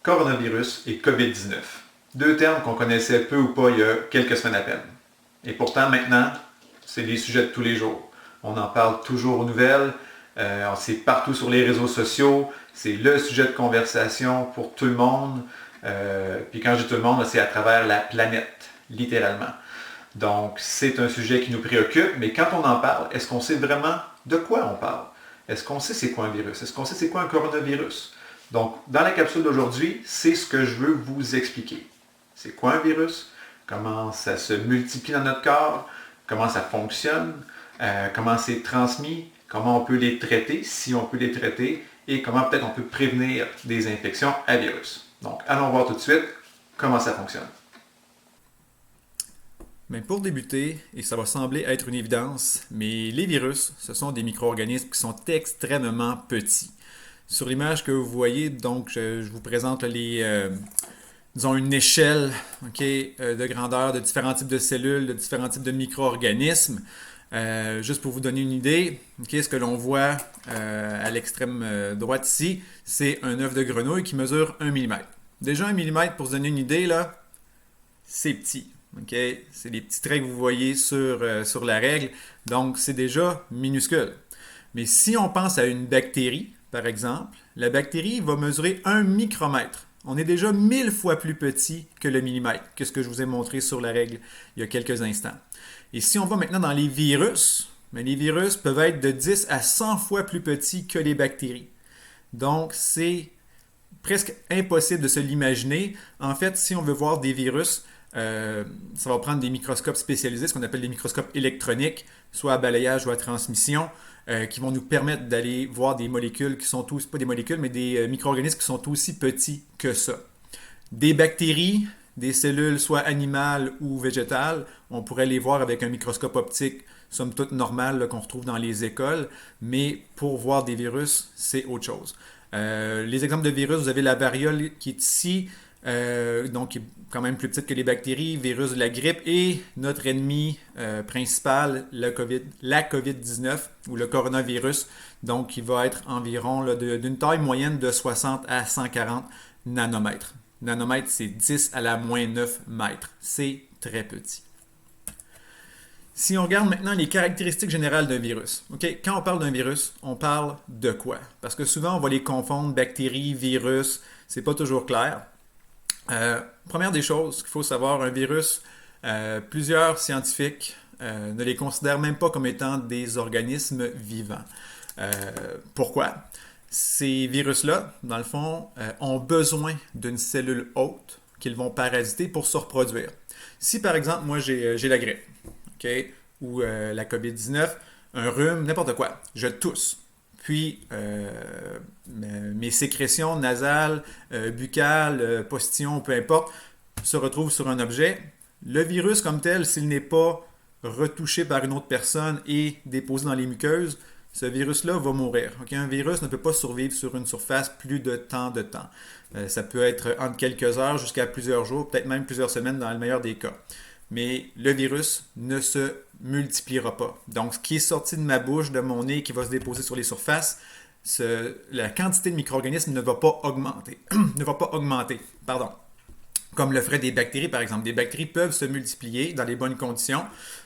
Coronavirus et COVID-19. Deux termes qu'on connaissait peu ou pas il y a quelques semaines à peine. Et pourtant, maintenant, c'est des sujets de tous les jours. On en parle toujours aux nouvelles, c'est partout sur les réseaux sociaux, c'est le sujet de conversation pour tout le monde. Puis quand je dis tout le monde, c'est à travers la planète, littéralement. Donc, c'est un sujet qui nous préoccupe, mais quand on en parle, est-ce qu'on sait vraiment de quoi on parle? Est-ce qu'on sait c'est quoi un virus? Est-ce qu'on sait c'est quoi un coronavirus? Donc, dans la capsule d'aujourd'hui, c'est ce que je veux vous expliquer. C'est quoi un virus? Comment ça se multiplie dans notre corps? Comment ça fonctionne? Comment c'est transmis? Comment on peut les traiter, si on peut les traiter? Et comment peut-être on peut prévenir des infections à virus. Donc, allons voir tout de suite comment ça fonctionne. Mais pour débuter, et ça va sembler être une évidence, mais les virus, ce sont des micro-organismes qui sont extrêmement petits. Sur l'image que vous voyez, donc, je vous présente disons une échelle de grandeur de différents types de cellules, de différents types de micro-organismes. Juste pour vous donner une idée, ce que l'on voit à l'extrême droite ici, c'est un œuf de grenouille qui mesure 1 mm. Déjà 1 mm, pour se donner une idée, là, c'est petit. C'est les petits traits que vous voyez sur la règle, donc c'est déjà minuscule. Mais si on pense à une bactérie, par exemple, la bactérie va mesurer 1 micromètre. On est déjà 1000 fois plus petit que le millimètre, que ce que je vous ai montré sur la règle il y a quelques instants. Et si on va maintenant dans les virus, les virus peuvent être de 10 à 100 fois plus petits que les bactéries. Donc, c'est presque impossible de se l'imaginer. En fait, si on veut voir des virus, ça va prendre des microscopes spécialisés, ce qu'on appelle des microscopes électroniques, soit à balayage ou à transmission, qui vont nous permettre d'aller voir des molécules qui sont pas des molécules, mais des micro-organismes qui sont aussi petits que ça. Des bactéries, des cellules soit animales ou végétales, on pourrait les voir avec un microscope optique, somme toute normal qu'on retrouve dans les écoles, mais pour voir des virus, c'est autre chose. Les exemples de virus, vous avez la variole qui est ici, donc qui est quand même plus petite que les bactéries, virus de la grippe, et notre ennemi principal, la COVID-19 ou le coronavirus, donc qui va être environ d'une taille moyenne de 60 à 140 nanomètres. Nanomètre, c'est 10 à la moins 9 mètres. C'est très petit. Si on regarde maintenant les caractéristiques générales d'un virus, quand on parle d'un virus, on parle de quoi? Parce que souvent, on va les confondre, bactéries, virus, c'est pas toujours clair. Première des choses qu'il faut savoir, un virus, plusieurs scientifiques ne les considèrent même pas comme étant des organismes vivants. Pourquoi? Ces virus-là, dans le fond, ont besoin d'une cellule hôte qu'ils vont parasiter pour se reproduire. Si par exemple, moi j'ai la grippe, ou la COVID-19, un rhume, n'importe quoi, je tousse. Puis, mes sécrétions nasales, buccales, postillons, peu importe, se retrouvent sur un objet. Le virus comme tel, s'il n'est pas retouché par une autre personne et déposé dans les muqueuses, ce virus-là va mourir. Un virus ne peut pas survivre sur une surface plus de tant de temps. Ça peut être entre quelques heures jusqu'à plusieurs jours, peut-être même plusieurs semaines dans le meilleur des cas. Mais le virus ne se multipliera pas. Donc, ce qui est sorti de ma bouche, de mon nez, qui va se déposer sur les surfaces, la quantité de micro-organismes ne va pas augmenter. Pardon. Comme le ferait des bactéries, par exemple. Des bactéries peuvent se multiplier dans les bonnes conditions.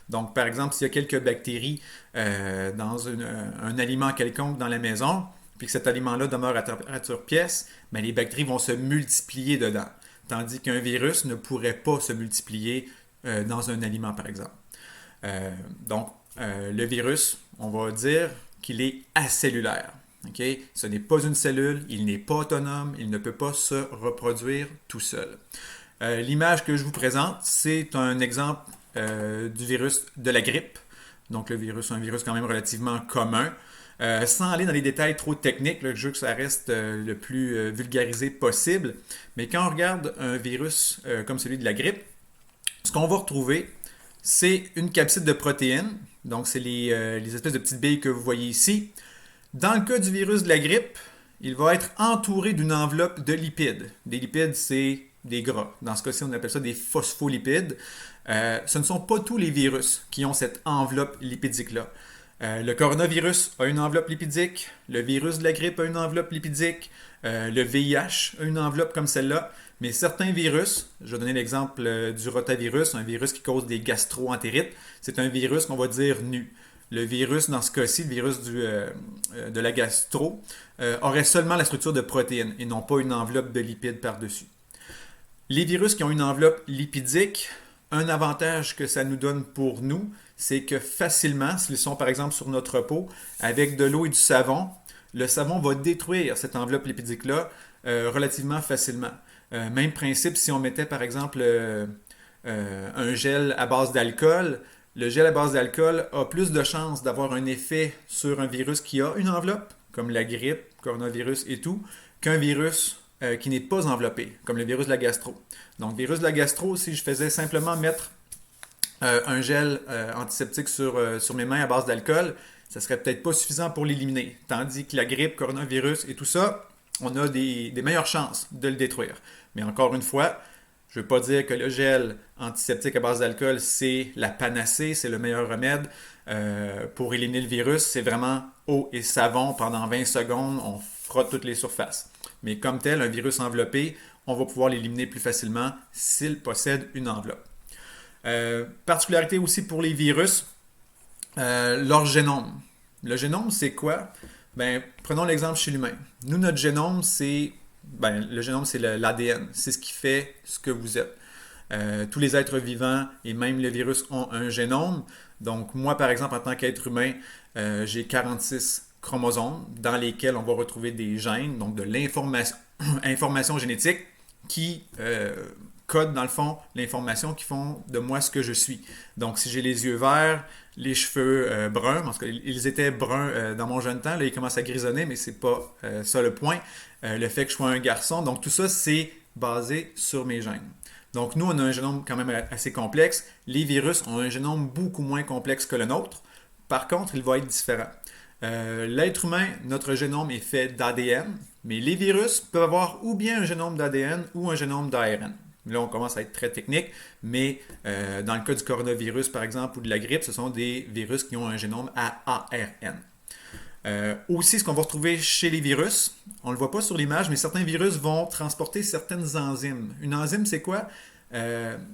Donc, par exemple, s'il y a quelques bactéries dans un aliment quelconque dans la maison, puis que cet aliment-là demeure à température pièce, bien, les bactéries vont se multiplier dedans. Tandis qu'un virus ne pourrait pas se multiplier dans un aliment, par exemple. Donc, le virus, on va dire qu'il est acellulaire. Ce n'est pas une cellule, il n'est pas autonome, il ne peut pas se reproduire tout seul. L'image que je vous présente, c'est un exemple du virus de la grippe. Donc, un virus quand même relativement commun. Sans aller dans les détails trop techniques, je veux que ça reste le plus vulgarisé possible. Mais quand on regarde un virus comme celui de la grippe, ce qu'on va retrouver, c'est une capside de protéines. Donc, c'est les espèces de petites billes que vous voyez ici. Dans le cas du virus de la grippe, il va être entouré d'une enveloppe de lipides. Des lipides, c'est des gras. Dans ce cas-ci, on appelle ça des phospholipides. Ce ne sont pas tous les virus qui ont cette enveloppe lipidique-là. Le coronavirus a une enveloppe lipidique, le virus de la grippe a une enveloppe lipidique, le VIH a une enveloppe comme celle-là, mais certains virus, je vais donner l'exemple du rotavirus, un virus qui cause des gastro-entérites, c'est un virus qu'on va dire nu. Le virus, dans ce cas-ci, le virus de la gastro, aurait seulement la structure de protéines et non pas une enveloppe de lipides par-dessus. Les virus qui ont une enveloppe lipidique, un avantage que ça nous donne pour nous, c'est que facilement, s'ils sont par exemple sur notre peau, avec de l'eau et du savon, le savon va détruire cette enveloppe lipidique-là relativement facilement. Même principe si on mettait par exemple un gel à base d'alcool. Le gel à base d'alcool a plus de chances d'avoir un effet sur un virus qui a une enveloppe, comme la grippe, coronavirus et tout, qu'un virus qui n'est pas enveloppé, comme le virus de la gastro. Donc, virus de la gastro, si je faisais simplement mettre un gel antiseptique sur mes mains à base d'alcool, ça serait peut-être pas suffisant pour l'éliminer. Tandis que la grippe, coronavirus et tout ça, on a des meilleures chances de le détruire. Mais encore une fois, je ne veux pas dire que le gel antiseptique à base d'alcool, c'est la panacée, c'est le meilleur remède pour éliminer le virus. C'est vraiment eau et savon pendant 20 secondes, on frotte toutes les surfaces. Mais comme tel, un virus enveloppé, on va pouvoir l'éliminer plus facilement s'il possède une enveloppe. Particularité aussi pour les virus, leur génome. Le génome, c'est quoi? Prenons l'exemple chez l'humain. Nous, notre génome, le génome, c'est l'ADN. C'est ce qui fait ce que vous êtes. Tous les êtres vivants et même les virus ont un génome. Donc, moi, par exemple, en tant qu'être humain, j'ai 46 chromosomes dans lesquels on va retrouver des gènes, donc de l'information génétique qui code dans le fond l'information qui font de moi ce que je suis. Donc, si j'ai les yeux verts, les cheveux bruns, parce qu'ils étaient bruns dans mon jeune temps, là, ils commencent à grisonner, mais c'est pas ça le point. Le fait que je sois un garçon, donc tout ça, c'est basé sur mes gènes. Donc, nous, on a un génome quand même assez complexe. Les virus ont un génome beaucoup moins complexe que le nôtre. Par contre, il va être différent. L'être humain, notre génome est fait d'ADN, mais les virus peuvent avoir ou bien un génome d'ADN ou un génome d'ARN. Là, on commence à être très technique, mais dans le cas du coronavirus, par exemple, ou de la grippe, ce sont des virus qui ont un génome à ARN. Aussi, ce qu'on va retrouver chez les virus, on ne le voit pas sur l'image, mais certains virus vont transporter certaines enzymes. Une enzyme, c'est quoi?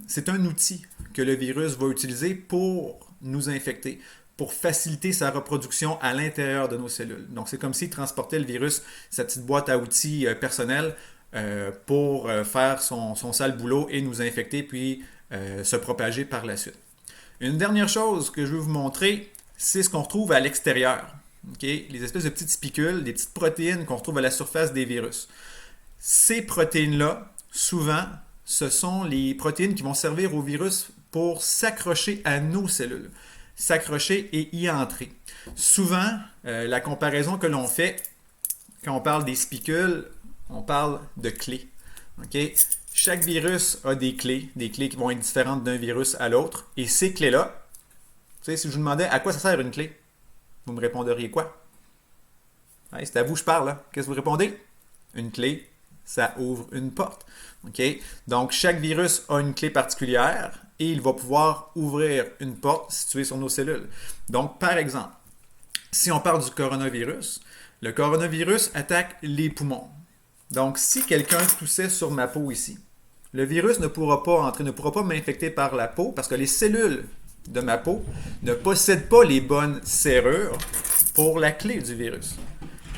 C'est un outil que le virus va utiliser pour nous infecter, pour faciliter sa reproduction à l'intérieur de nos cellules. Donc, c'est comme s'il transportait le virus, sa petite boîte à outils personnelle, pour faire son sale boulot et nous infecter, puis se propager par la suite. Une dernière chose que je veux vous montrer, c'est ce qu'on retrouve à l'extérieur. Okay? Les espèces de petites spicules, des petites protéines qu'on retrouve à la surface des virus. Ces protéines-là, souvent, ce sont les protéines qui vont servir au virus pour s'accrocher à nos cellules. S'accrocher et y entrer. Souvent, la comparaison que l'on fait, quand on parle des spicules, on parle de clés. Okay? Chaque virus a des clés qui vont être différentes d'un virus à l'autre. Et ces clés-là, si je vous demandais à quoi ça sert une clé, vous me répondriez quoi? Ouais, c'est à vous que je parle. Là. Qu'est-ce que vous répondez? Une clé, ça ouvre une porte. Okay? Donc, chaque virus a une clé particulière et il va pouvoir ouvrir une porte située sur nos cellules. Donc, par exemple, si on parle du coronavirus, le coronavirus attaque les poumons. Donc, si quelqu'un toussait sur ma peau ici, le virus ne pourra pas entrer, ne pourra pas m'infecter par la peau parce que les cellules de ma peau ne possèdent pas les bonnes serrures pour la clé du virus.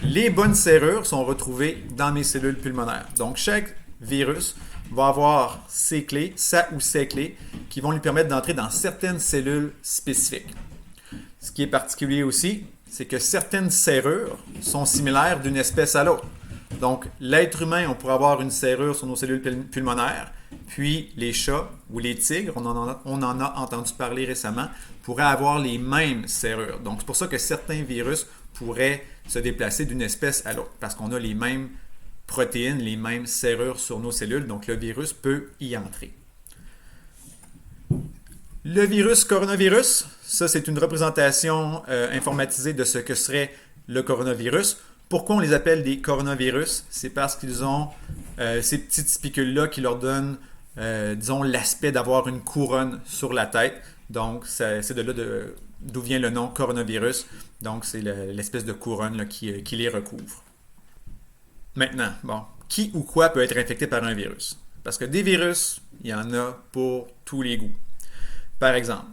Les bonnes serrures sont retrouvées dans mes cellules pulmonaires. Donc, chaque virus va avoir ses clés, sa ou ses clés, qui vont lui permettre d'entrer dans certaines cellules spécifiques. Ce qui est particulier aussi, c'est que certaines serrures sont similaires d'une espèce à l'autre. Donc, l'être humain, on pourrait avoir une serrure sur nos cellules pulmonaires, puis les chats ou les tigres, on en a entendu parler récemment, pourraient avoir les mêmes serrures. Donc, c'est pour ça que certains virus pourraient se déplacer d'une espèce à l'autre, parce qu'on a les mêmes protéines, les mêmes serrures sur nos cellules, donc le virus peut y entrer. Le virus coronavirus, ça c'est une représentation informatisée de ce que serait le coronavirus. Pourquoi on les appelle des coronavirus? C'est parce qu'ils ont ces petites spicules-là qui leur donnent, disons, l'aspect d'avoir une couronne sur la tête. Donc, c'est de là d'où vient le nom coronavirus. Donc, c'est l'espèce de couronne là, qui les recouvre. Maintenant, bon, qui ou quoi peut être infecté par un virus? Parce que des virus, il y en a pour tous les goûts. Par exemple,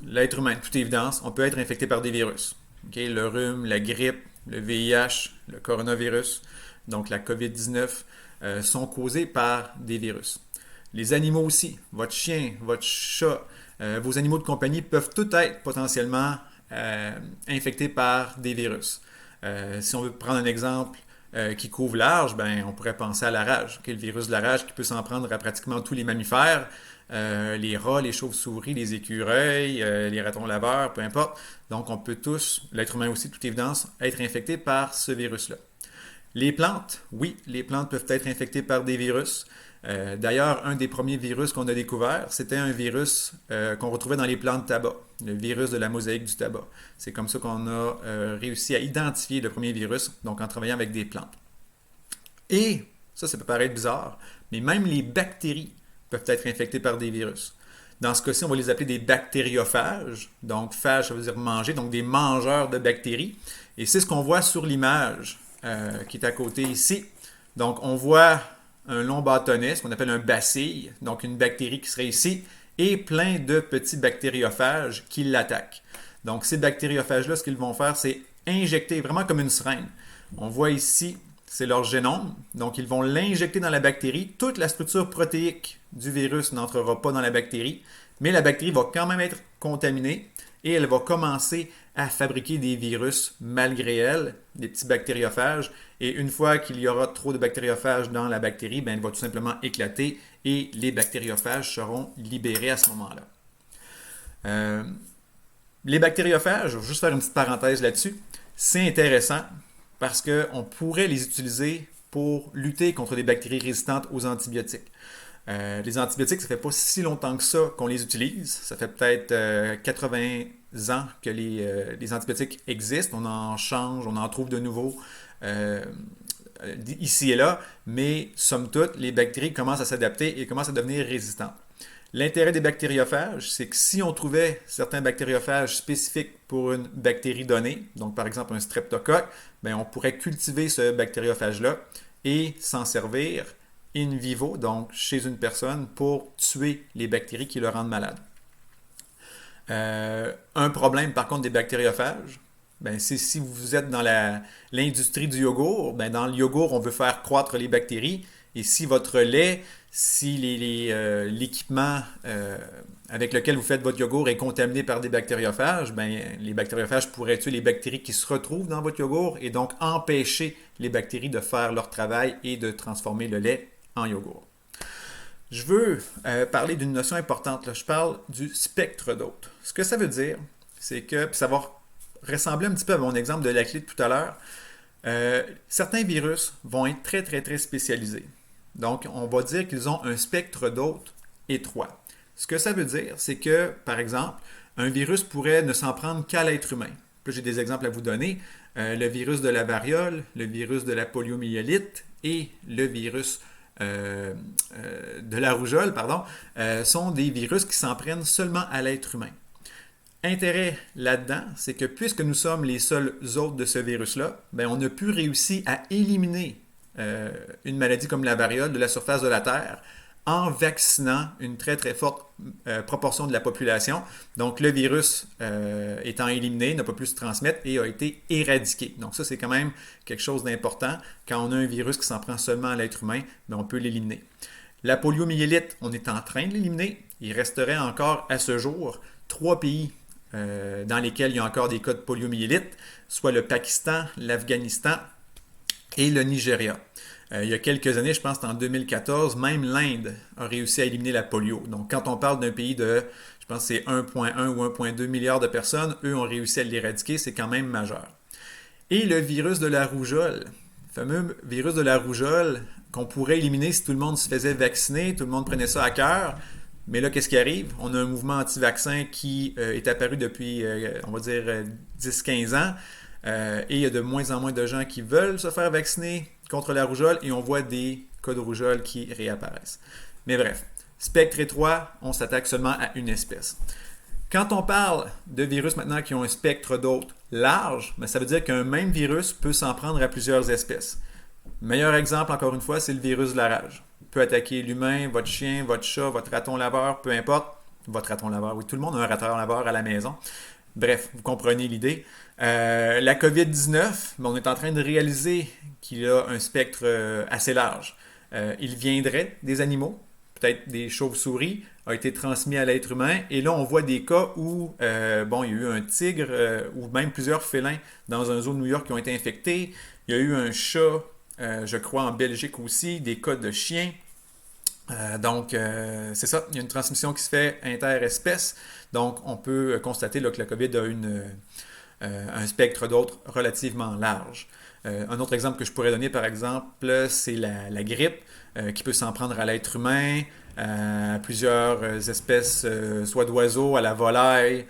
l'être humain, de toute évidence, on peut être infecté par des virus. Okay? Le rhume, la grippe, le VIH, le coronavirus, donc la COVID-19, sont causés par des virus. Les animaux aussi, votre chien, votre chat, vos animaux de compagnie peuvent tous être potentiellement infectés par des virus. Si on veut prendre un exemple qui couvre large, ben, on pourrait penser à la rage. Okay? Le virus de la rage qui peut s'en prendre à pratiquement tous les mammifères, les rats, les chauves-souris, les écureuils, les ratons laveurs, peu importe. Donc on peut tous, l'être humain aussi de toute évidence, être infecté par ce virus-là. Les plantes, oui, les plantes peuvent être infectées par des virus. D'ailleurs, un des premiers virus qu'on a découvert, c'était un virus qu'on retrouvait dans les plantes de tabac, le virus de la mosaïque du tabac. C'est comme ça qu'on a réussi à identifier le premier virus, donc en travaillant avec des plantes. Et, ça peut paraître bizarre, mais même les bactéries peuvent être infectées par des virus. Dans ce cas-ci, on va les appeler des bactériophages. Donc, phage, ça veut dire manger, donc des mangeurs de bactéries. Et c'est ce qu'on voit sur l'image qui est à côté ici. Donc, on voit un long bâtonnet, ce qu'on appelle un bacille, donc une bactérie qui serait ici, et plein de petits bactériophages qui l'attaquent. Donc, ces bactériophages-là, ce qu'ils vont faire, c'est injecter, vraiment comme une seringue. On voit ici, c'est leur génome, donc ils vont l'injecter dans la bactérie. Toute la structure protéique du virus n'entrera pas dans la bactérie, mais la bactérie va quand même être contaminée et elle va commencer à fabriquer des virus malgré elle, des petits bactériophages. Et une fois qu'il y aura trop de bactériophages dans la bactérie, ben, elle va tout simplement éclater et les bactériophages seront libérés à ce moment-là. Les bactériophages, je vais juste faire une petite parenthèse là-dessus, c'est intéressant parce qu'on pourrait les utiliser pour lutter contre des bactéries résistantes aux antibiotiques. Les antibiotiques, ça fait pas si longtemps que ça qu'on les utilise. Ça fait peut-être 80 ans que les antibiotiques existent. On en change, on en trouve de nouveaux ici et là, mais somme toute, les bactéries commencent à s'adapter et commencent à devenir résistantes. L'intérêt des bactériophages, c'est que si on trouvait certains bactériophages spécifiques pour une bactérie donnée, donc par exemple un streptocoque, ben on pourrait cultiver ce bactériophage-là et s'en servir in vivo, donc chez une personne, pour tuer les bactéries qui le rendent malade. Un problème par contre des bactériophages, ben, c'est si vous êtes dans l'industrie du yogourt, ben, dans le yogourt, on veut faire croître les bactéries. Et si votre lait, si l'équipement avec lequel vous faites votre yogourt est contaminé par des bactériophages, ben, les bactériophages pourraient tuer les bactéries qui se retrouvent dans votre yogourt et donc empêcher les bactéries de faire leur travail et de transformer le lait en yogourt. Je veux parler d'une notion importante. Là. Je parle du spectre d'hôtes. Ce que ça veut dire, c'est que, puis ça va ressembler un petit peu à mon exemple de la clé de tout à l'heure, certains virus vont être très, très, très spécialisés. Donc, on va dire qu'ils ont un spectre d'hôtes étroit. Ce que ça veut dire, c'est que, par exemple, un virus pourrait ne s'en prendre qu'à l'être humain. Puis j'ai des exemples à vous donner. Le virus de la variole, le virus de la poliomyélite et le virus de la rougeole, sont des virus qui s'en prennent seulement à l'être humain. Intérêt là-dedans, c'est que puisque nous sommes les seuls hôtes de ce virus-là, ben on a pu réussir à éliminer une maladie comme la variole de la surface de la Terre en vaccinant une très très forte proportion de la population. Donc le virus étant éliminé, n'a pas pu se transmettre et a été éradiqué. Donc ça c'est quand même quelque chose d'important. Quand on a un virus qui s'en prend seulement à l'être humain, ben, on peut l'éliminer. La poliomyélite, on est en train de l'éliminer. Il resterait encore à ce jour 3 pays dans lesquels il y a encore des cas de poliomyélite, soit le Pakistan, l'Afghanistan et le Nigeria. Il y a quelques années, je pense que en 2014, même l'Inde a réussi à éliminer la polio. Donc quand on parle d'un pays de, je pense que c'est 1,1 ou 1,2 milliard de personnes, eux ont réussi à l'éradiquer, c'est quand même majeur. Et le virus de la rougeole, le fameux virus de la rougeole qu'on pourrait éliminer si tout le monde se faisait vacciner, tout le monde prenait ça à cœur. Mais là, qu'est-ce qui arrive? On a un mouvement anti-vaccin qui est apparu depuis, on va dire, 10-15 ans. Et il y a de moins en moins de gens qui veulent se faire vacciner contre la rougeole et on voit des cas de rougeole qui réapparaissent. Mais bref, spectre étroit, on s'attaque seulement à une espèce. Quand on parle de virus maintenant qui ont un spectre d'hôtes large, ça veut dire qu'un même virus peut s'en prendre à plusieurs espèces. Meilleur exemple, encore une fois, c'est le virus de la rage. Il peut attaquer l'humain, votre chien, votre chat, votre raton laveur, peu importe. Votre raton laveur, oui, tout le monde a un raton laveur à la maison. Bref, vous comprenez l'idée. La COVID-19, on est en train de réaliser qu'il a un spectre assez large. Il viendrait des animaux, peut-être des chauves-souris, a été transmis à l'être humain. Et là, on voit des cas où il y a eu un tigre ou même plusieurs félins dans un zoo de New York qui ont été infectés. Il y a eu un chat, je crois, en Belgique aussi, des cas de chiens. C'est ça, il y a une transmission qui se fait interespèce. Donc, on peut constater là, que la COVID a un spectre d'autres relativement large. Un autre exemple que je pourrais donner, par exemple, c'est la grippe qui peut s'en prendre à l'être humain, à plusieurs espèces, soit d'oiseaux, à la volaille,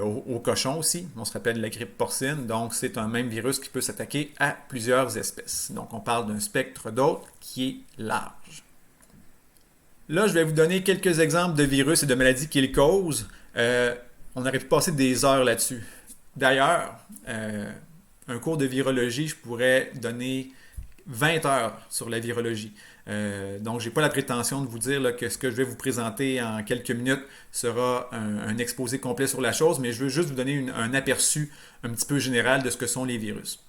aux cochons aussi. On se rappelle de la grippe porcine. Donc, c'est un même virus qui peut s'attaquer à plusieurs espèces. Donc, on parle d'un spectre d'autres qui est large. Là, je vais vous donner quelques exemples de virus et de maladies qu'ils causent. On aurait pu passer des heures là-dessus. D'ailleurs, un cours de virologie, je pourrais donner 20 heures sur la virologie. Donc, je n'ai pas la prétention de vous dire là, que ce que je vais vous présenter en quelques minutes sera un exposé complet sur la chose, mais je veux juste vous donner un aperçu un petit peu général de ce que sont les virus.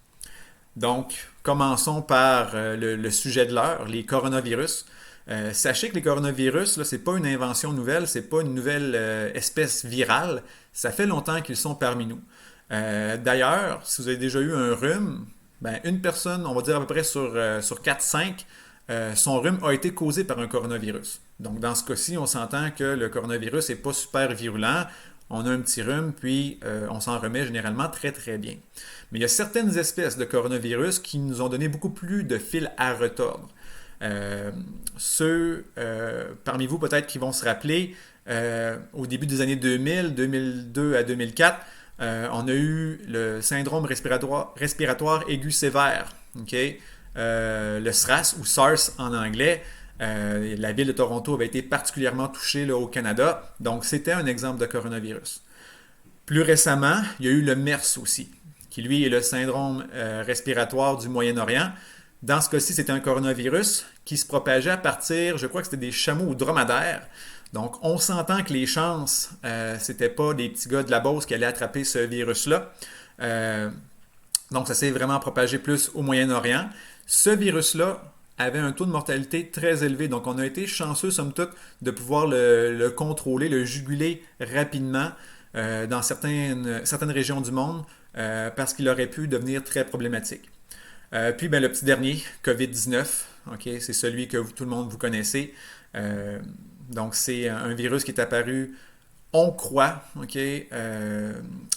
Donc, commençons par le sujet de l'heure, les coronavirus. Sachez que les coronavirus, ce n'est pas une invention nouvelle, ce n'est pas une nouvelle espèce virale. Ça fait longtemps qu'ils sont parmi nous. D'ailleurs, si vous avez déjà eu un rhume, une personne, on va dire à peu près sur 4-5, son rhume a été causé par un coronavirus. Donc, dans ce cas-ci, on s'entend que le coronavirus n'est pas super virulent. On a un petit rhume, puis on s'en remet généralement très, très bien. Mais il y a certaines espèces de coronavirus qui nous ont donné beaucoup plus de fil à retordre. Ceux parmi vous peut-être qui vont se rappeler, au début des années 2000, 2002 à 2004, on a eu le syndrome respiratoire aigu sévère, okay? Le SRAS ou SARS en anglais. La ville de Toronto avait été particulièrement touchée là, au Canada, donc c'était un exemple de coronavirus. Plus récemment, il y a eu le MERS aussi, qui lui est le syndrome respiratoire du Moyen-Orient. Dans ce cas-ci, c'était un coronavirus qui se propageait à partir, je crois que c'était des chameaux ou dromadaires. Donc, on s'entend que les chances, c'était pas des petits gars de la Beauce qui allaient attraper ce virus-là. Donc, ça s'est vraiment propagé plus au Moyen-Orient. Ce virus-là avait un taux de mortalité très élevé. Donc, on a été chanceux, somme toute, de pouvoir le contrôler, le juguler rapidement dans certaines régions du monde parce qu'il aurait pu devenir très problématique. Puis le petit dernier, COVID-19, okay, c'est celui que tout le monde vous connaissez. Donc c'est un virus qui est apparu, on croit,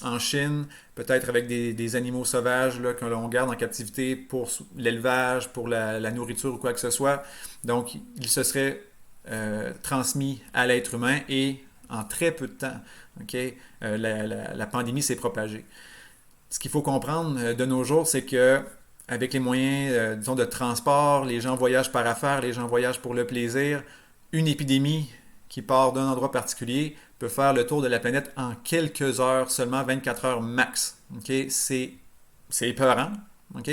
en Chine, peut-être avec des animaux sauvages là, que l'on garde en captivité pour l'élevage, pour la nourriture ou quoi que ce soit. Donc il se serait transmis à l'être humain et en très peu de temps, la pandémie s'est propagée. Ce qu'il faut comprendre de nos jours, c'est que avec les moyens disons, de transport, les gens voyagent par affaires, les gens voyagent pour le plaisir. Une épidémie qui part d'un endroit particulier peut faire le tour de la planète en quelques heures, seulement 24 heures max. Okay? C'est épeurant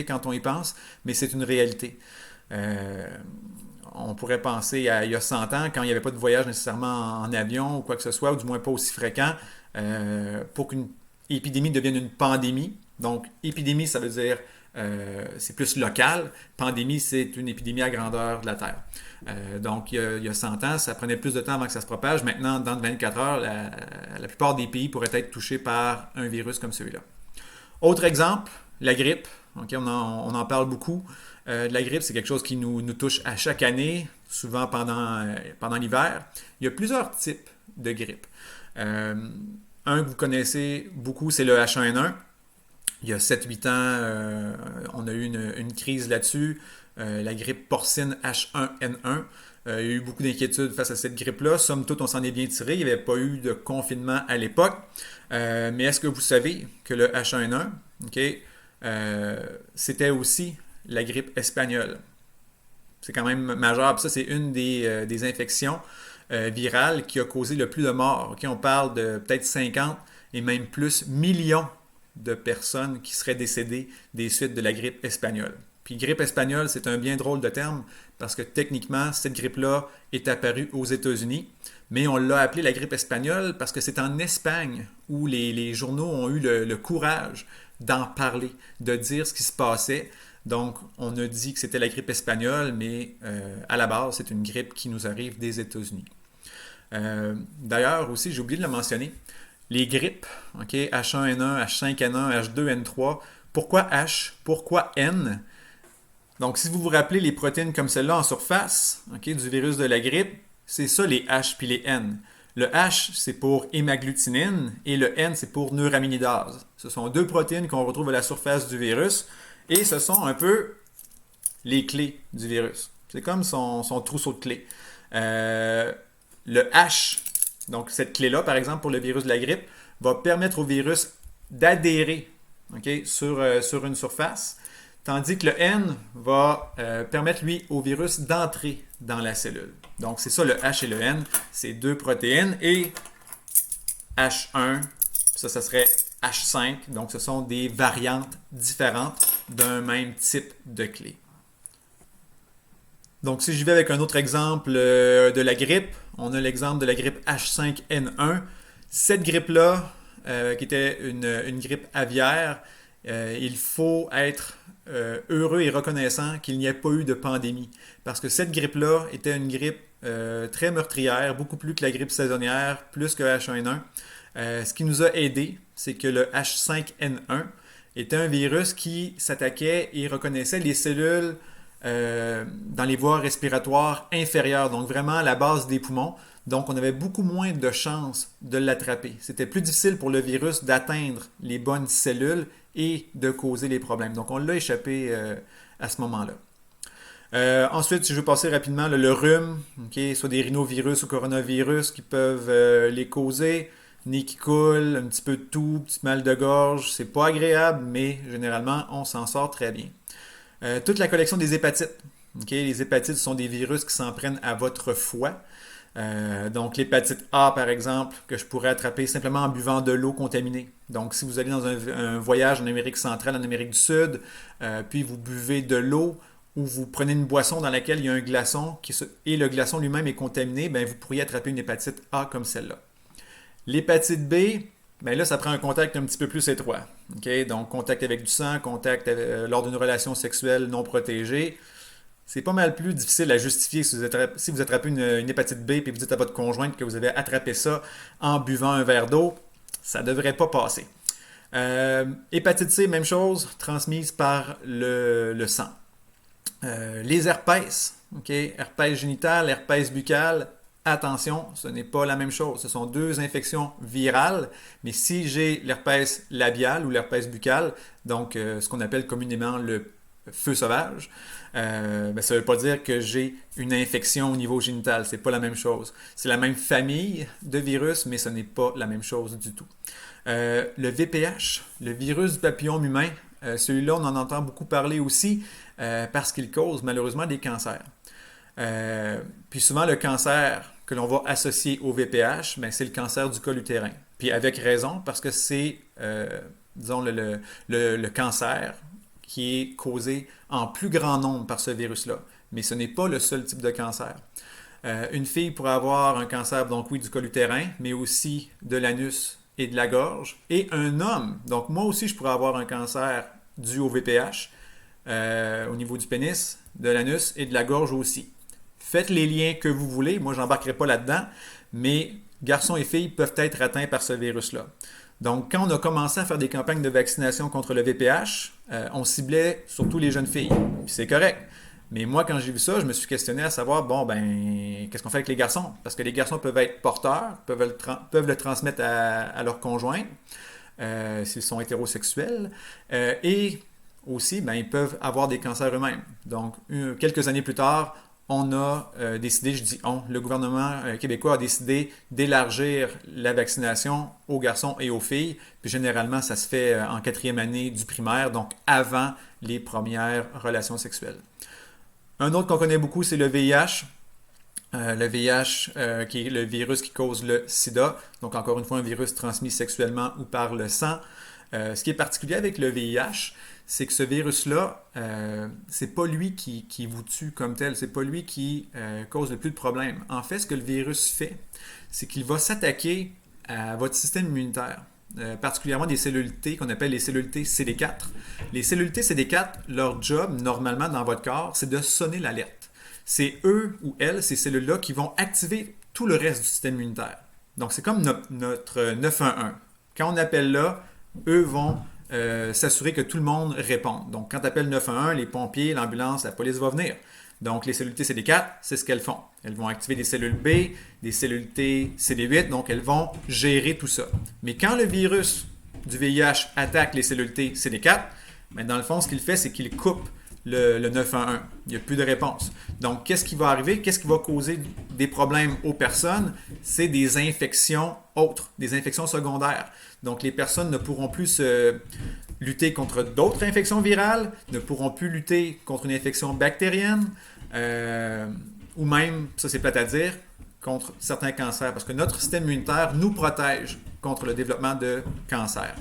quand on y pense, mais c'est une réalité. On pourrait penser à il y a 100 ans, quand il n'y avait pas de voyage nécessairement en avion ou quoi que ce soit, ou du moins pas aussi fréquent, pour qu'une épidémie devienne une pandémie. Donc, épidémie, ça veut dire c'est plus local. Pandémie, c'est une épidémie à grandeur de la Terre. Donc, il y a 100 ans, ça prenait plus de temps avant que ça se propage. Maintenant, dans 24 heures, la plupart des pays pourraient être touchés par un virus comme celui-là. Autre exemple, la grippe. On en parle beaucoup. La grippe, c'est quelque chose qui nous touche à chaque année, souvent pendant l'hiver. Il y a plusieurs types de grippe. Un que vous connaissez beaucoup, c'est le H1N1. Il y a 7-8 ans, on a eu une crise là-dessus, la grippe porcine H1N1. Il y a eu beaucoup d'inquiétudes face à cette grippe-là. Somme toute, on s'en est bien tiré. Il n'y avait pas eu de confinement à l'époque. Mais est-ce que vous savez que le H1N1, c'était aussi la grippe espagnole? C'est quand même majeur. Puis ça, c'est une des infections virale qui a causé le plus de morts. Okay? On parle de peut-être 50 et même plus millions de personnes qui seraient décédées des suites de la grippe espagnole. Puis grippe espagnole, c'est un bien drôle de terme parce que techniquement, cette grippe-là est apparue aux États-Unis, mais on l'a appelée la grippe espagnole parce que c'est en Espagne où les journaux ont eu le courage d'en parler, de dire ce qui se passait. Donc, on a dit que c'était la grippe espagnole, mais à la base, c'est une grippe qui nous arrive des États-Unis. D'ailleurs, aussi, j'ai oublié de le mentionner, les grippes, okay, H1N1, H5N1, H2N3, pourquoi H, pourquoi N? Donc, si vous vous rappelez les protéines comme celle-là en surface okay, du virus de la grippe, c'est ça les H puis les N. Le H, c'est pour hémagglutinine et le N, c'est pour neuraminidase. Ce sont deux protéines qu'on retrouve à la surface du virus et ce sont un peu les clés du virus. C'est comme son trousseau de clés. Le H, donc cette clé-là, par exemple, pour le virus de la grippe, va permettre au virus d'adhérer okay, sur une surface, tandis que le N va permettre, lui, au virus d'entrer dans la cellule. Donc, c'est ça le H et le N, c'est deux protéines. Et H1, ça serait H5, donc ce sont des variantes différentes d'un même type de clé. Donc, si je vais avec un autre exemple de la grippe, on a l'exemple de la grippe H5N1. Cette grippe-là, qui était une grippe aviaire, il faut être heureux et reconnaissant qu'il n'y ait pas eu de pandémie. Parce que cette grippe-là était une grippe très meurtrière, beaucoup plus que la grippe saisonnière, plus que H1N1. Ce qui nous a aidé, c'est que le H5N1 était un virus qui s'attaquait et reconnaissait les cellules dans les voies respiratoires inférieures, donc vraiment à la base des poumons. Donc, on avait beaucoup moins de chances de l'attraper. C'était plus difficile pour le virus d'atteindre les bonnes cellules et de causer les problèmes. Donc, on l'a échappé à ce moment-là. Ensuite, si je veux passer rapidement, le rhume, okay, soit des rhinovirus ou coronavirus qui peuvent les causer, nez qui coule, un petit peu de toux, petit mal de gorge, c'est pas agréable, mais généralement, on s'en sort très bien. Toute la collection des hépatites. Okay, les hépatites sont des virus qui s'en prennent à votre foie. Donc l'hépatite A, par exemple, que je pourrais attraper simplement en buvant de l'eau contaminée. Donc si vous allez dans un voyage en Amérique centrale, en Amérique du Sud, puis vous buvez de l'eau ou vous prenez une boisson dans laquelle il y a un glaçon et le glaçon lui-même est contaminé, bien, vous pourriez attraper une hépatite A comme celle-là. L'hépatite B, bien là, ça prend un contact un petit peu plus étroit. Okay? Donc contact avec du sang, contact lors d'une relation sexuelle non protégée. C'est pas mal plus difficile à justifier si vous attrapez une hépatite B et vous dites à votre conjointe que vous avez attrapé ça en buvant un verre d'eau. Ça ne devrait pas passer. Hépatite C, même chose, transmise par le sang. Les herpès, okay? Herpès génital, herpès buccal, attention, ce n'est pas la même chose. Ce sont deux infections virales, mais si j'ai l'herpès labial ou l'herpès buccal, donc ce qu'on appelle communément le feu sauvage, ben, ça ne veut pas dire que j'ai une infection au niveau génital. C'est pas la même chose. C'est la même famille de virus, mais ce n'est pas la même chose du tout. Le VPH, le virus du papillome humain, celui-là, on en entend beaucoup parler aussi parce qu'il cause malheureusement des cancers. Puis souvent, le cancer que l'on va associer au VPH, ben, c'est le cancer du col utérin. Puis avec raison, parce que c'est, disons, le cancer qui est causé en plus grand nombre par ce virus-là. Mais ce n'est pas le seul type de cancer. Une fille pourrait avoir un cancer, donc oui, du col utérin, mais aussi de l'anus et de la gorge. Et un homme, donc moi aussi, je pourrais avoir un cancer dû au VPH, au niveau du pénis, de l'anus et de la gorge aussi. Faites les liens que vous voulez, moi je n'embarquerai pas là-dedans, mais garçons et filles peuvent être atteints par ce virus-là. Donc, quand on a commencé à faire des campagnes de vaccination contre le VPH, on ciblait surtout les jeunes filles. Puis c'est correct. Mais moi, quand j'ai vu ça, je me suis questionné à savoir, bon, ben, qu'est-ce qu'on fait avec les garçons? Parce que les garçons peuvent être porteurs, peuvent le transmettre à leur conjoint, s'ils sont hétérosexuels, et aussi, ben, ils peuvent avoir des cancers eux-mêmes. Donc, quelques années plus tard, on a décidé, je dis on, le gouvernement québécois a décidé d'élargir la vaccination aux garçons et aux filles. Puis généralement, ça se fait en 4e année du primaire, donc avant les premières relations sexuelles. Un autre qu'on connaît beaucoup, c'est le VIH. Le VIH, qui est le virus qui cause le sida, donc encore une fois un virus transmis sexuellement ou par le sang. Ce qui est particulier avec le VIH, c'est que ce virus-là, c'est pas lui qui vous tue comme tel, c'est pas lui qui cause le plus de problèmes. En fait, ce que le virus fait, c'est qu'il va s'attaquer à votre système immunitaire, particulièrement des cellules T qu'on appelle les cellules T CD4. Les cellules T CD4, leur job, normalement dans votre corps, c'est de sonner l'alerte. C'est eux ou elles, ces cellules-là, qui vont activer tout le reste du système immunitaire. Donc, c'est comme notre 911. Quand on appelle là, eux vont s'assurer que tout le monde réponde. Donc, quand tu appelles 911, les pompiers, l'ambulance, la police va venir. Donc, les cellules T CD4, c'est ce qu'elles font. Elles vont activer des cellules B, des cellules T CD8, donc elles vont gérer tout ça. Mais quand le virus du VIH attaque les cellules T CD4, ben dans le fond, ce qu'il fait, c'est qu'il coupe le 911. Il n'y a plus de réponse. Donc, qu'est-ce qui va arriver? Qu'est-ce qui va causer des problèmes aux personnes? C'est des infections autres, des infections secondaires. Donc, les personnes ne pourront plus lutter contre d'autres infections virales, ne pourront plus lutter contre une infection bactérienne, ou même, ça c'est plate à dire, contre certains cancers, parce que notre système immunitaire nous protège contre le développement de cancer.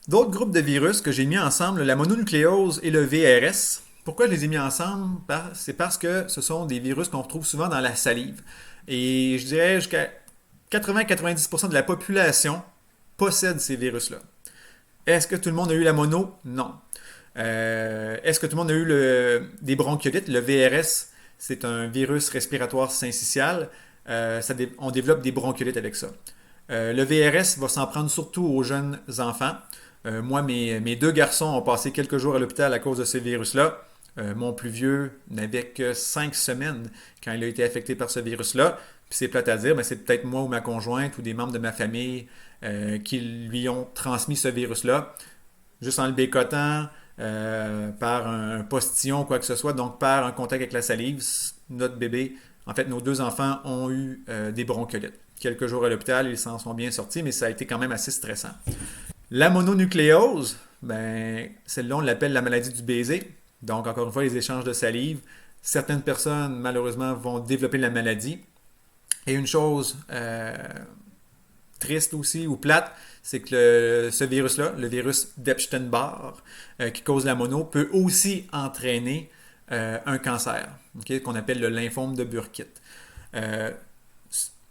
D'autres groupes de virus que j'ai mis ensemble, la mononucléose et le VRS. Pourquoi je les ai mis ensemble? C'est parce que ce sont des virus qu'on retrouve souvent dans la salive. Et je dirais jusqu'à 80-90% de la population possède ces virus-là. Est-ce que tout le monde a eu la mono? Non. Est-ce que tout le monde a eu des bronchiolites? Le VRS, c'est un virus respiratoire syncytial. On développe des bronchiolites avec ça. Le VRS va s'en prendre surtout aux jeunes enfants. Moi, mes deux garçons ont passé quelques jours à l'hôpital à cause de ce virus-là. Mon plus vieux n'avait que 5 semaines quand il a été affecté par ce virus-là. Puis c'est plate à dire, mais c'est peut-être moi ou ma conjointe ou des membres de ma famille qui lui ont transmis ce virus-là, juste en le bécotant, par un postillon, quoi que ce soit, donc par un contact avec la salive. Notre bébé, en fait, nos deux enfants ont eu des bronchiolites. Quelques jours à l'hôpital, ils s'en sont bien sortis, mais ça a été quand même assez stressant. La mononucléose, ben, celle-là, on l'appelle la maladie du baiser. Donc, encore une fois, les échanges de salive. Certaines personnes, malheureusement, vont développer la maladie. Et une chose triste aussi, ou plate, c'est que ce virus-là, le virus d'Epstein-Barr, qui cause la mono, peut aussi entraîner un cancer, okay, qu'on appelle le lymphome de Burkitt.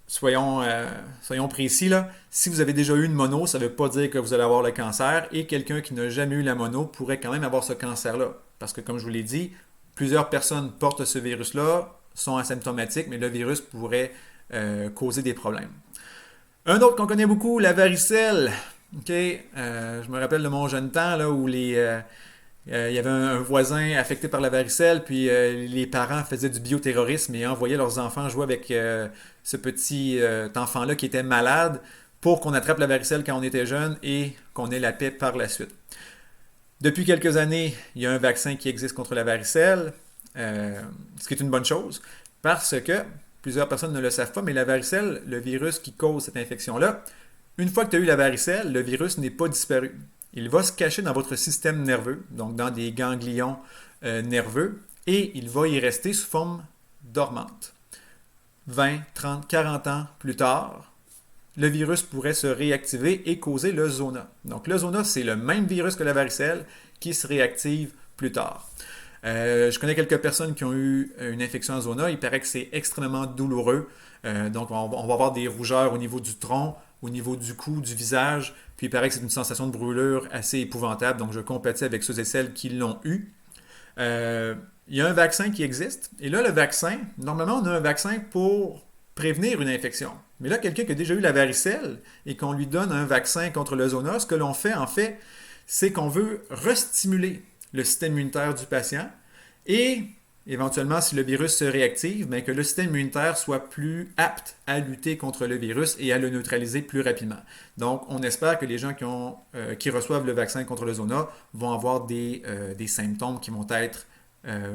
Soyons précis, là. Si vous avez déjà eu une mono, ça ne veut pas dire que vous allez avoir le cancer, et quelqu'un qui n'a jamais eu la mono pourrait quand même avoir ce cancer-là. Parce que, comme je vous l'ai dit, plusieurs personnes portent ce virus-là, sont asymptomatiques, mais le virus pourrait causer des problèmes. Un autre qu'on connaît beaucoup, la varicelle. Okay? Je me rappelle de mon jeune temps là, où il y avait un voisin affecté par la varicelle, puis les parents faisaient du bioterrorisme et envoyaient leurs enfants jouer avec ce petit enfant-là qui était malade pour qu'on attrape la varicelle quand on était jeune et qu'on ait la paix par la suite. Depuis quelques années, il y a un vaccin qui existe contre la varicelle, ce qui est une bonne chose, parce que plusieurs personnes ne le savent pas, mais la varicelle, le virus qui cause cette infection-là, une fois que tu as eu la varicelle, le virus n'est pas disparu. Il va se cacher dans votre système nerveux, donc dans des ganglions nerveux, et il va y rester sous forme dormante. 20, 30, 40 ans plus tard, le virus pourrait se réactiver et causer le zona. Donc le zona, c'est le même virus que la varicelle qui se réactive plus tard. Je connais quelques personnes qui ont eu une infection en zona. Il paraît que c'est extrêmement douloureux. Donc, on va avoir des rougeurs au niveau du tronc, au niveau du cou, du visage. Puis, il paraît que c'est une sensation de brûlure assez épouvantable. Donc, je compatis avec ceux et celles qui l'ont eu. Il y a un vaccin qui existe. Et là, le vaccin, normalement, on a un vaccin pour prévenir une infection. Mais là, quelqu'un qui a déjà eu la varicelle et qu'on lui donne un vaccin contre le zona, ce que l'on fait, en fait, c'est qu'on veut restimuler le système immunitaire du patient et éventuellement, si le virus se réactive, bien que le système immunitaire soit plus apte à lutter contre le virus et à le neutraliser plus rapidement. Donc, on espère que les gens qui reçoivent le vaccin contre le zona vont avoir des symptômes qui vont être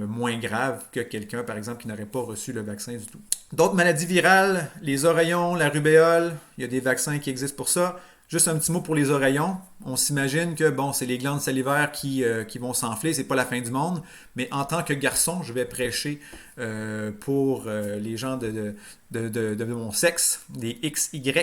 moins graves que quelqu'un, par exemple, qui n'aurait pas reçu le vaccin du tout. D'autres maladies virales, les oreillons, la rubéole, il y a des vaccins qui existent pour ça. Juste un petit mot pour les oreillons. On s'imagine que bon, c'est les glandes salivaires qui vont s'enfler, c'est pas la fin du monde. Mais en tant que garçon, je vais prêcher pour les gens de mon sexe, des XY.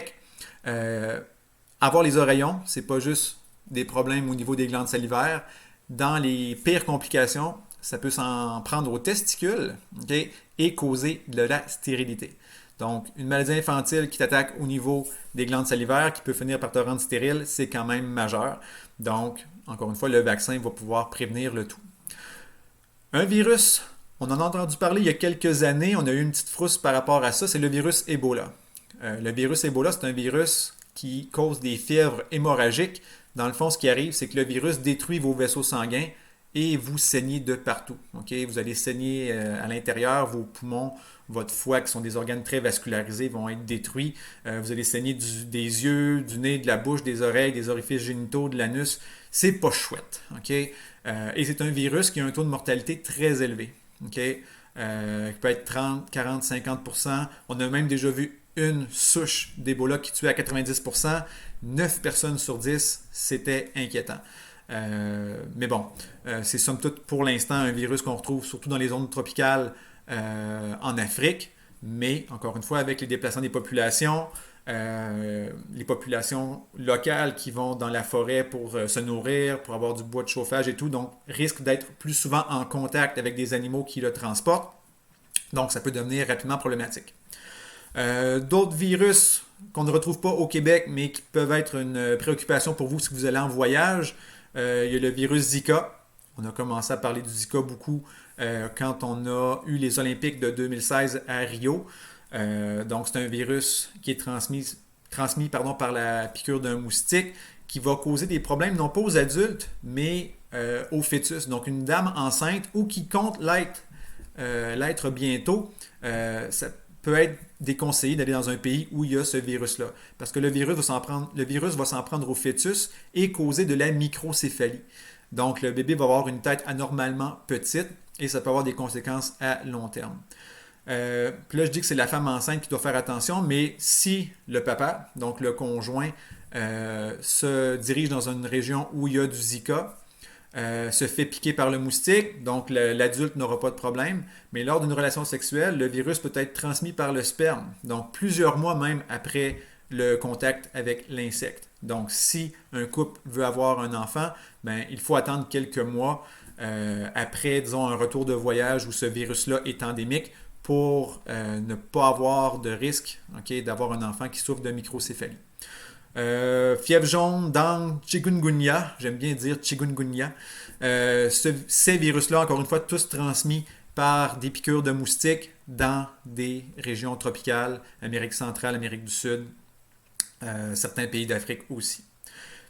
Avoir les oreillons, c'est pas juste des problèmes au niveau des glandes salivaires. Dans les pires complications, ça peut s'en prendre aux testicules, okay, et causer de la stérilité. Donc, une maladie infantile qui t'attaque au niveau des glandes salivaires, qui peut finir par te rendre stérile, c'est quand même majeur. Donc, encore une fois, le vaccin va pouvoir prévenir le tout. Un virus, on en a entendu parler il y a quelques années, on a eu une petite frousse par rapport à ça, c'est le virus Ebola. Le virus Ebola, c'est un virus qui cause des fièvres hémorragiques. Dans le fond, ce qui arrive, c'est que le virus détruit vos vaisseaux sanguins et vous saignez de partout. Okay? Vous allez saigner à l'intérieur, vos poumons, votre foie, qui sont des organes très vascularisés, vont être détruits. Vous allez saigner des yeux, du nez, de la bouche, des oreilles, des orifices génitaux, de l'anus. C'est pas chouette. Okay? Et c'est un virus qui a un taux de mortalité très élevé. Okay? Qui peut être 30, 40, 50%. On a même déjà vu une souche d'Ebola qui tuait à 90%. 9 personnes sur 10, c'était inquiétant. Mais bon, c'est somme toute pour l'instant un virus qu'on retrouve surtout dans les zones tropicales en Afrique, mais encore une fois avec les déplacements des populations, les populations locales qui vont dans la forêt pour se nourrir, pour avoir du bois de chauffage et tout, donc risquent d'être plus souvent en contact avec des animaux qui le transportent, donc ça peut devenir rapidement problématique. D'autres virus qu'on ne retrouve pas au Québec, mais qui peuvent être une préoccupation pour vous si vous allez en voyage, il y a le virus Zika. On a commencé à parler du Zika beaucoup quand on a eu les Olympiques de 2016 à Rio. Donc, c'est un virus qui est transmis par la piqûre d'un moustique qui va causer des problèmes non pas aux adultes, mais aux fœtus. Donc, une dame enceinte ou qui compte l'être bientôt, ça peut être déconseillé d'aller dans un pays où il y a ce virus-là. Parce que le virus va s'en prendre au fœtus et causer de la microcéphalie. Donc, le bébé va avoir une tête anormalement petite et ça peut avoir des conséquences à long terme. Puis là, je dis que c'est la femme enceinte qui doit faire attention, mais si le papa, donc le conjoint, se dirige dans une région où il y a du Zika, se fait piquer par le moustique, donc l'adulte n'aura pas de problème, mais lors d'une relation sexuelle, le virus peut être transmis par le sperme, donc plusieurs mois même après le contact avec l'insecte. Donc si un couple veut avoir un enfant, ben, il faut attendre quelques mois après, disons, un retour de voyage où ce virus-là est endémique pour ne pas avoir de risque, okay, d'avoir un enfant qui souffre de microcéphalie. Fièvre jaune, dengue, chikungunya, j'aime bien dire chikungunya. Ces virus-là, encore une fois, tous transmis par des piqûres de moustiques dans des régions tropicales, Amérique centrale, Amérique du Sud, certains pays d'Afrique aussi.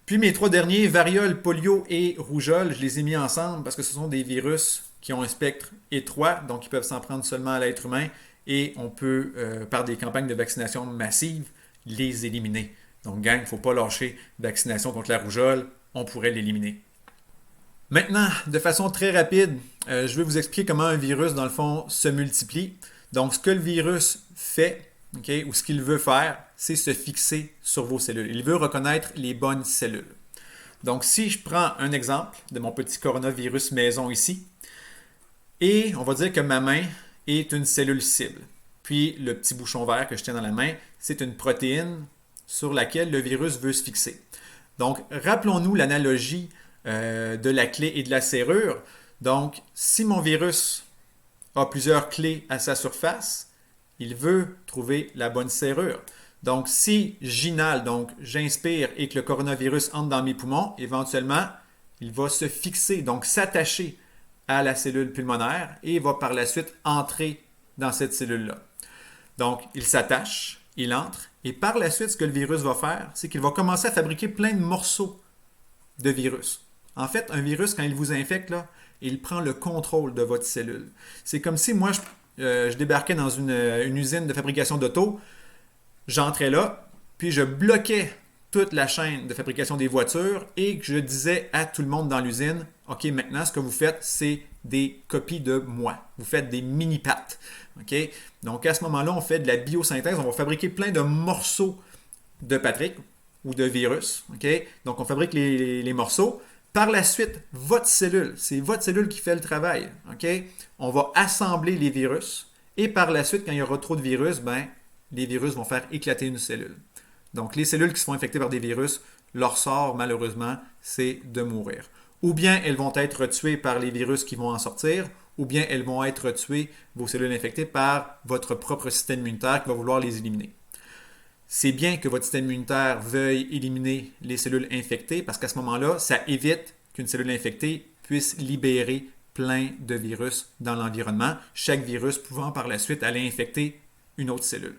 Puis mes trois derniers, variole, polio et rougeole, je les ai mis ensemble parce que ce sont des virus qui ont un spectre étroit, donc ils peuvent s'en prendre seulement à l'être humain et on peut, par des campagnes de vaccination massives, les éliminer. Donc, gang, il ne faut pas lâcher vaccination contre la rougeole, on pourrait l'éliminer. Maintenant, de façon très rapide, je vais vous expliquer comment un virus, dans le fond, se multiplie. Donc, ce que le virus fait, okay, ou ce qu'il veut faire, c'est se fixer sur vos cellules. Il veut reconnaître les bonnes cellules. Donc, si je prends un exemple de mon petit coronavirus maison ici, et on va dire que ma main est une cellule cible. Puis, le petit bouchon vert que je tiens dans la main, c'est une protéine sur laquelle le virus veut se fixer. Donc, rappelons-nous l'analogie de la clé et de la serrure. Donc, si mon virus a plusieurs clés à sa surface, il veut trouver la bonne serrure. Donc, si j'inhale, donc j'inspire et que le coronavirus entre dans mes poumons, éventuellement, il va se fixer, donc s'attacher à la cellule pulmonaire et va par la suite entrer dans cette cellule-là. Donc, il s'attache, il entre, et par la suite, ce que le virus va faire, c'est qu'il va commencer à fabriquer plein de morceaux de virus. En fait, un virus, quand il vous infecte, là, il prend le contrôle de votre cellule. C'est comme si moi, je débarquais dans une usine de fabrication d'auto, j'entrais là, puis je bloquais toute la chaîne de fabrication des voitures et que je disais à tout le monde dans l'usine, OK, maintenant, ce que vous faites, c'est des copies de moi. Vous faites des mini-pattes. Okay? Donc, à ce moment-là, on fait de la biosynthèse. On va fabriquer plein de morceaux de Patrick. ou de virus. OK? Donc, on fabrique les morceaux. Par la suite, votre cellule, c'est votre cellule qui fait le travail. OK? On va assembler les virus et par la suite, quand il y aura trop de virus, ben, les virus vont faire éclater une cellule. Donc, les cellules qui se font infecter par des virus, leur sort, malheureusement, c'est de mourir. Ou bien elles vont être tuées par les virus qui vont en sortir, ou bien elles vont être tuées, vos cellules infectées, par votre propre système immunitaire qui va vouloir les éliminer. C'est bien que votre système immunitaire veuille éliminer les cellules infectées parce qu'à ce moment-là, ça évite qu'une cellule infectée puisse libérer plein de virus dans l'environnement, chaque virus pouvant par la suite aller infecter une autre cellule.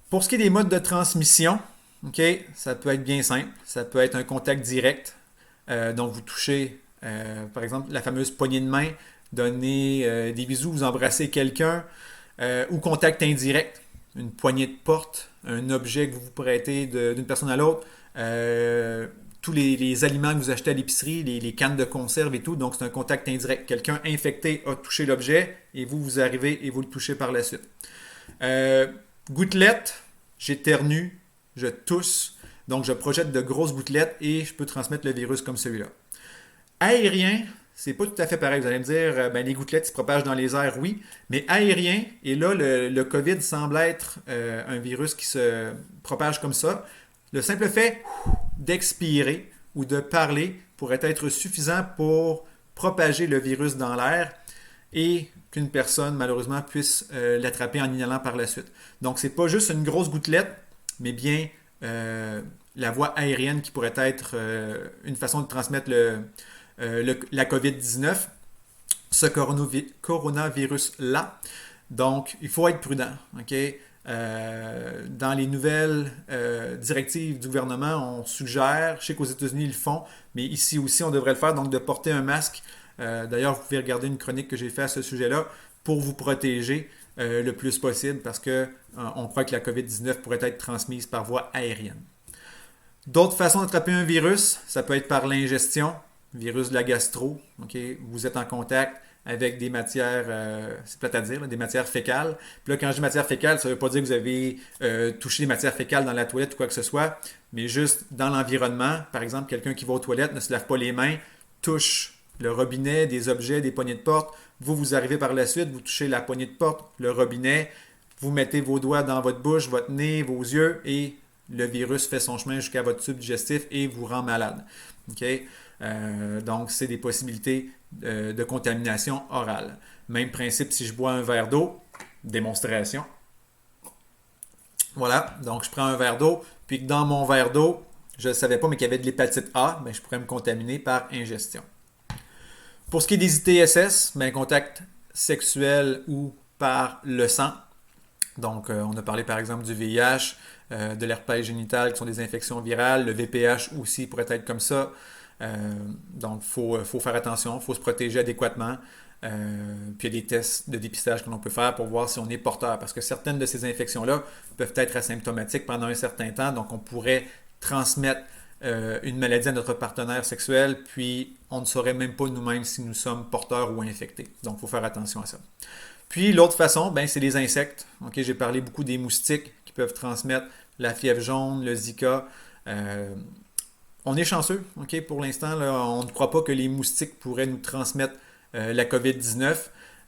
Pour ce qui est des modes de transmission, okay, ça peut être bien simple. Ça peut être un contact direct. Donc, vous touchez, par exemple, la fameuse poignée de main, donnez des bisous, vous embrassez quelqu'un, ou contact indirect, une poignée de porte, un objet que vous vous prêtez d'une personne à l'autre, tous les aliments que vous achetez à l'épicerie, les cannes de conserve et tout, donc c'est un contact indirect. Quelqu'un infecté a touché l'objet et vous arrivez et vous le touchez par la suite. Gouttelettes, j'éternue, je tousse, donc je projette de grosses gouttelettes et je peux transmettre le virus comme celui-là. Aérien, c'est pas tout à fait pareil. Vous allez me dire, ben, les gouttelettes se propagent dans les airs, oui, mais aérien, et là, le COVID semble être un virus qui se propage comme ça. Le simple fait d'expirer ou de parler pourrait être suffisant pour propager le virus dans l'air et qu'une personne, malheureusement, puisse l'attraper en inhalant par la suite. Donc, c'est pas juste une grosse gouttelette, mais bien la voie aérienne qui pourrait être une façon de transmettre la COVID-19, ce coronavirus-là. Donc, il faut être prudent. Okay? Dans les nouvelles directives du gouvernement, on suggère, je sais qu'aux États-Unis ils le font, mais ici aussi on devrait le faire, donc de porter un masque. D'ailleurs, vous pouvez regarder une chronique que j'ai faite à ce sujet-là pour vous protéger le plus possible parce qu'on croit que la COVID-19 pourrait être transmise par voie aérienne. D'autres façons d'attraper un virus, ça peut être par l'ingestion, virus de la gastro. Okay? Vous êtes en contact avec des matières, c'est plate à dire, là, des matières fécales. Puis là, quand je dis matière fécale, ça ne veut pas dire que vous avez touché des matières fécales dans la toilette ou quoi que ce soit, mais juste dans l'environnement. Par exemple, quelqu'un qui va aux toilettes ne se lave pas les mains, touche le robinet, des objets, des poignées de porte. Vous arrivez par la suite, vous touchez la poignée de porte, le robinet, vous mettez vos doigts dans votre bouche, votre nez, vos yeux, et le virus fait son chemin jusqu'à votre tube digestif et vous rend malade. Okay? Donc, c'est des possibilités de contamination orale. Même principe si je bois un verre d'eau, démonstration. Voilà, donc je prends un verre d'eau, puis que dans mon verre d'eau, je ne savais pas, mais qu'il y avait de l'hépatite A, ben, je pourrais me contaminer par ingestion. Pour ce qui est des ITSS, ben, contact sexuel ou par le sang. Donc, on a parlé par exemple du VIH, de l'herpès génital qui sont des infections virales. Le VPH aussi pourrait être comme ça. Donc, il faut faire attention, il faut se protéger adéquatement. Puis il y a des tests de dépistage que l'on peut faire pour voir si on est porteur. Parce que certaines de ces infections-là peuvent être asymptomatiques pendant un certain temps. Donc, on pourrait transmettre une maladie à notre partenaire sexuel, puis on ne saurait même pas nous-mêmes si nous sommes porteurs ou infectés. Donc, il faut faire attention à ça. Puis, l'autre façon, ben, c'est les insectes. Okay, j'ai parlé beaucoup des moustiques qui peuvent transmettre la fièvre jaune, le Zika. On est chanceux, okay? Pour l'instant, là, on ne croit pas que les moustiques pourraient nous transmettre la COVID-19.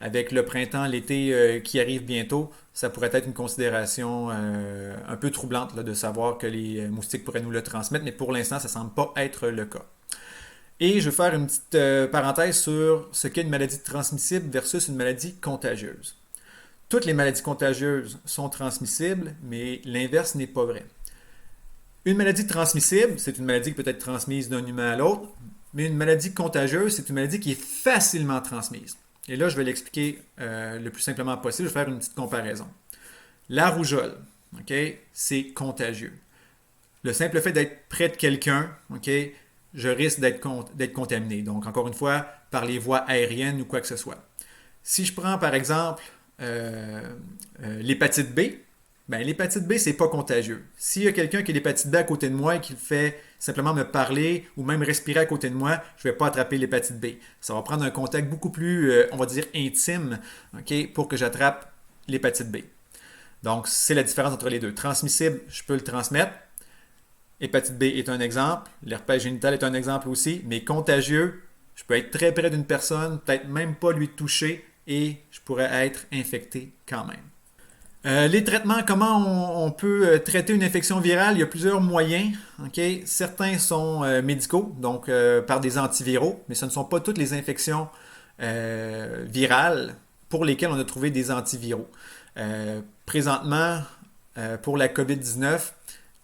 Avec le printemps, l'été qui arrive bientôt, ça pourrait être une considération un peu troublante là, de savoir que les moustiques pourraient nous le transmettre, mais pour l'instant, ça ne semble pas être le cas. Et je vais faire une petite parenthèse sur ce qu'est une maladie transmissible versus une maladie contagieuse. Toutes les maladies contagieuses sont transmissibles, mais l'inverse n'est pas vrai. Une maladie transmissible, c'est une maladie qui peut être transmise d'un humain à l'autre, mais une maladie contagieuse, c'est une maladie qui est facilement transmise. Et là, je vais l'expliquer le plus simplement possible. Je vais faire une petite comparaison. La rougeole, okay, c'est contagieux. Le simple fait d'être près de quelqu'un, okay, je risque d'être contaminé. Donc, encore une fois, par les voies aériennes ou quoi que ce soit. Si je prends, par exemple, l'hépatite B, ben, l'hépatite B, c'est pas contagieux. S'il y a quelqu'un qui a l'hépatite B à côté de moi et qui fait simplement me parler ou même respirer à côté de moi, je ne vais pas attraper l'hépatite B. Ça va prendre un contact beaucoup plus, on va dire, intime, okay, pour que j'attrape l'hépatite B. Donc, c'est la différence entre les deux. Transmissible, je peux le transmettre. Hépatite B est un exemple, l'herpès génital est un exemple aussi, mais contagieux, je peux être très près d'une personne, peut-être même pas lui toucher et je pourrais être infecté quand même. Les traitements, comment on peut traiter une infection virale? Il y a plusieurs moyens. Okay? Certains sont médicaux, donc par des antiviraux, mais ce ne sont pas toutes les infections virales pour lesquelles on a trouvé des antiviraux. Présentement, pour la COVID-19,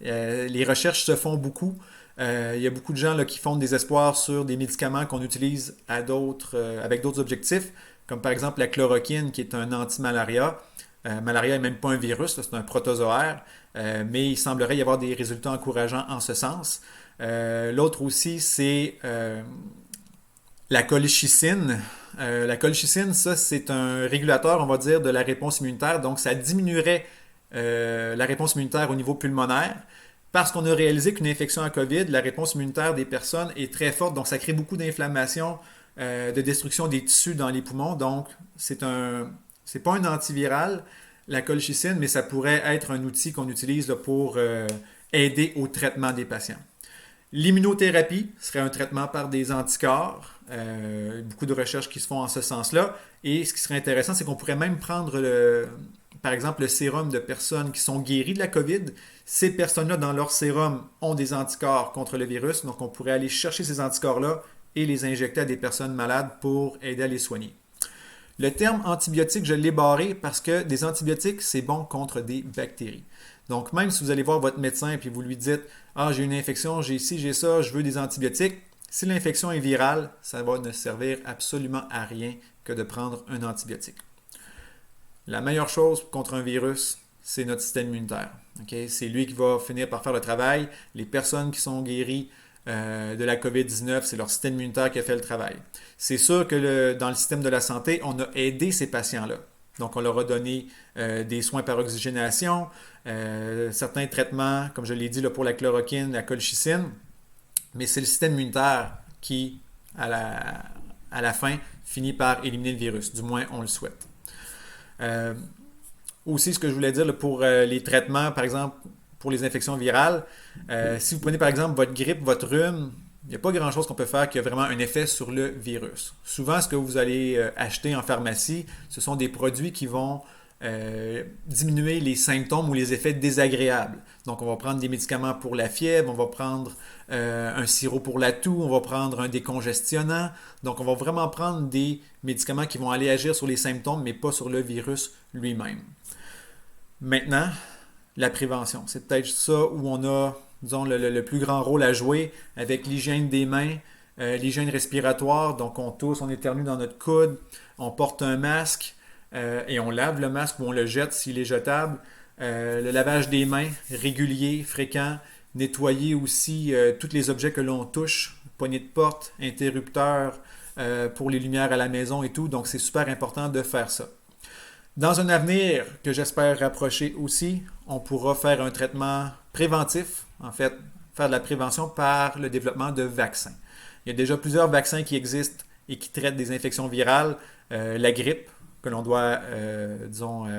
les recherches se font beaucoup. Il y a beaucoup de gens là, qui font des espoirs sur des médicaments qu'on utilise avec d'autres objectifs, comme par exemple la chloroquine, qui est un anti-malaria. Malaria n'est même pas un virus, c'est un protozoaire, mais il semblerait y avoir des résultats encourageants en ce sens. L'autre aussi, c'est la colchicine. La colchicine, ça, c'est un régulateur, on va dire, de la réponse immunitaire. Donc, ça diminuerait la réponse immunitaire au niveau pulmonaire. Parce qu'on a réalisé qu'une infection à COVID, la réponse immunitaire des personnes est très forte. Donc, ça crée beaucoup d'inflammation, de destruction des tissus dans les poumons. Donc, c'est pas un antiviral, la colchicine, mais ça pourrait être un outil qu'on utilise là, pour aider au traitement des patients. L'immunothérapie serait un traitement par des anticorps. Beaucoup de recherches qui se font en ce sens-là. Et ce qui serait intéressant, c'est qu'on pourrait même prendre, par exemple, le sérum de personnes qui sont guéries de la COVID. Ces personnes-là, dans leur sérum, ont des anticorps contre le virus. Donc, on pourrait aller chercher ces anticorps-là et les injecter à des personnes malades pour aider à les soigner. Le terme antibiotique, je l'ai barré parce que des antibiotiques, c'est bon contre des bactéries. Donc, même si vous allez voir votre médecin et vous lui dites « Ah, j'ai une infection, j'ai ci, j'ai ça, je veux des antibiotiques », si l'infection est virale, ça va ne servir absolument à rien que de prendre un antibiotique. La meilleure chose contre un virus, c'est notre système immunitaire. Okay? C'est lui qui va finir par faire le travail. Les personnes qui sont guéries de la COVID-19, c'est leur système immunitaire qui a fait le travail. C'est sûr que dans le système de la santé, on a aidé ces patients-là. Donc, on leur a donné des soins par oxygénation, certains traitements, comme je l'ai dit là, pour la chloroquine, la colchicine, mais c'est le système immunitaire qui, à la fin, finit par éliminer le virus. Du moins, on le souhaite. Aussi, ce que je voulais dire là, pour les traitements, par exemple, pour les infections virales, si vous prenez par exemple votre grippe, votre rhume, il n'y a pas grand-chose qu'on peut faire qui a vraiment un effet sur le virus. Souvent, ce que vous allez acheter en pharmacie, ce sont des produits qui vont diminuer les symptômes ou les effets désagréables. Donc, on va prendre des médicaments pour la fièvre, on va prendre un sirop pour la toux, on va prendre un décongestionnant. Donc, on va vraiment prendre des médicaments qui vont aller agir sur les symptômes, mais pas sur le virus lui-même. Maintenant, la prévention. C'est peut-être ça où on a, disons, le plus grand rôle à jouer avec l'hygiène des mains, l'hygiène respiratoire. Donc, on tousse, on éternue dans notre coude, on porte un masque et on lave le masque ou on le jette s'il est jetable. Le lavage des mains régulier, fréquent. Nettoyer aussi tous les objets que l'on touche, poignées de porte, interrupteurs pour les lumières à la maison et tout. Donc, c'est super important de faire ça. Dans un avenir que j'espère rapprocher aussi, on pourra faire un traitement préventif, en fait, faire de la prévention par le développement de vaccins. Il y a déjà plusieurs vaccins qui existent et qui traitent des infections virales. La grippe, que l'on doit,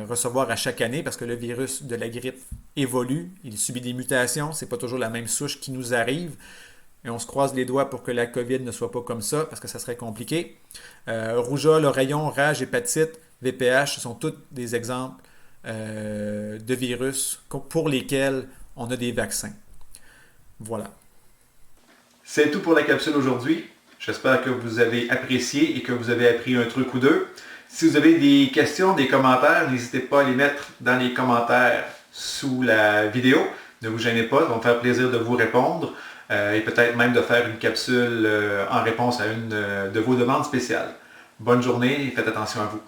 recevoir à chaque année parce que le virus de la grippe évolue, il subit des mutations, c'est pas toujours la même souche qui nous arrive. Et on se croise les doigts pour que la COVID ne soit pas comme ça, parce que ça serait compliqué. Rougeole, oreillon, rage, hépatite, VPH, ce sont tous des exemples de virus pour lesquels on a des vaccins. Voilà. C'est tout pour la capsule aujourd'hui. J'espère que vous avez apprécié et que vous avez appris un truc ou deux. Si vous avez des questions, des commentaires, n'hésitez pas à les mettre dans les commentaires sous la vidéo. Ne vous gênez pas, ça va me faire plaisir de vous répondre et peut-être même de faire une capsule en réponse à une de vos demandes spéciales. Bonne journée et faites attention à vous.